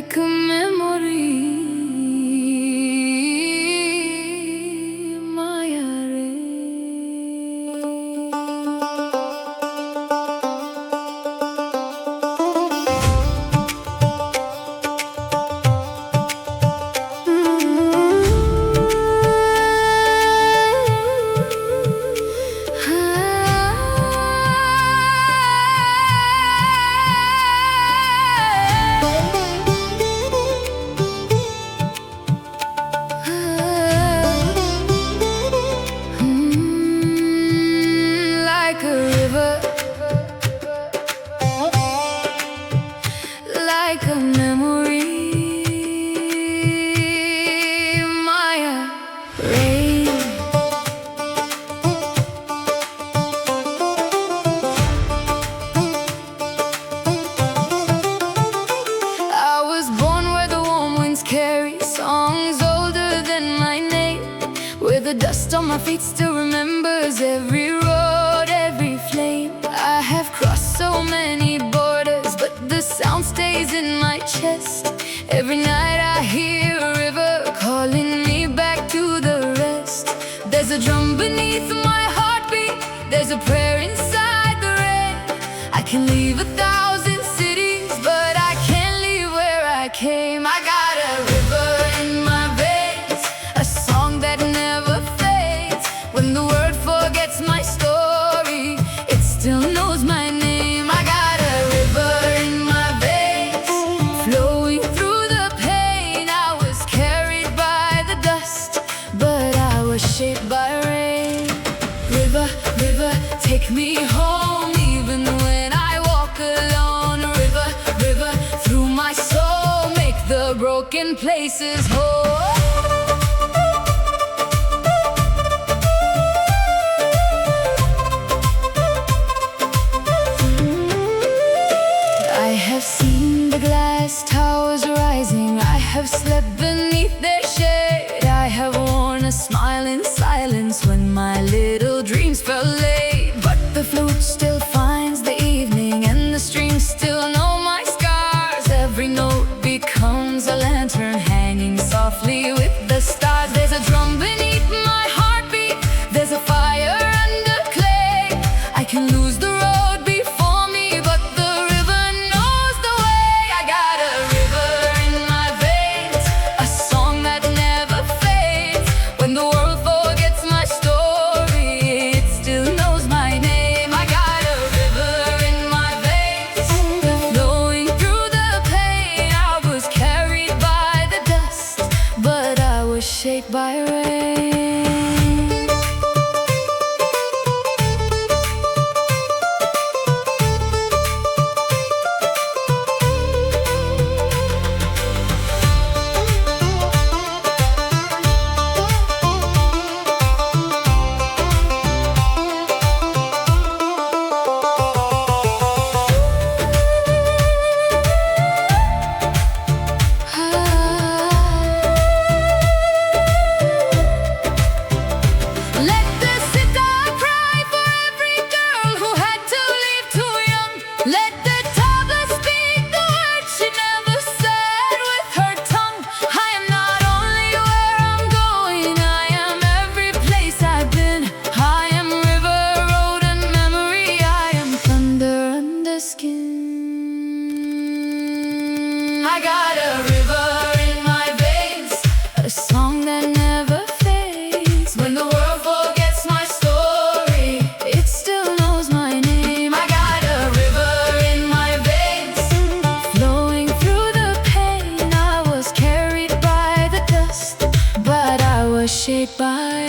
like a memory. Like a river, like a memory, Maya rain. I was born where the warm winds carry songs older than my name, where the dust on my feet still remembers every road, every flame. I have crossed so many borders, but the sound stays in my chest. Every night I hear a river calling me back to the rest. There's a drum beneath my heartbeat, there's a prayer inside the rain. I can leave 1,000 cities, but I can't leave where I came. I got a river in my veins, a song that never fades. When the world forgets my story, it still knows my name. I got a river in my veins, flowing through the pain. I was carried by the dust, but I was shaped by rain. River, river, take me home, even when I walk alone. River, river, through my soul, make the broken places whole. I have seen the glass towers rising, I have slept beneath their shade. I have worn a smile in silence when my little dreams fell late. But the flute still finds the evening, and the strings still know my scars. Every note becomes a lantern hanging softly with the stars. There's a drum beneath my heartbeat, there's a fire under clay. I can lose the road before me, but the river knows the way. I got a river in my veins, a song that never fades. When the world forgets my story, it still knows my name. I got a river in my veins, flowing through the pain. I was carried by the dust, but I was shaped by rain. Let the sitar cry for every girl who had to leave too young. Let the tabla speak the words she never said with her tongue. I am not only where I'm going, I am every place I've been. I am river, road, and memory. I am thunder under skin. I got a river in my veins, a song that never fades. When the world forgets my story, it still knows my name. I got a river in my veins, flowing through the pain. I was carried by the dust, but I was shaped by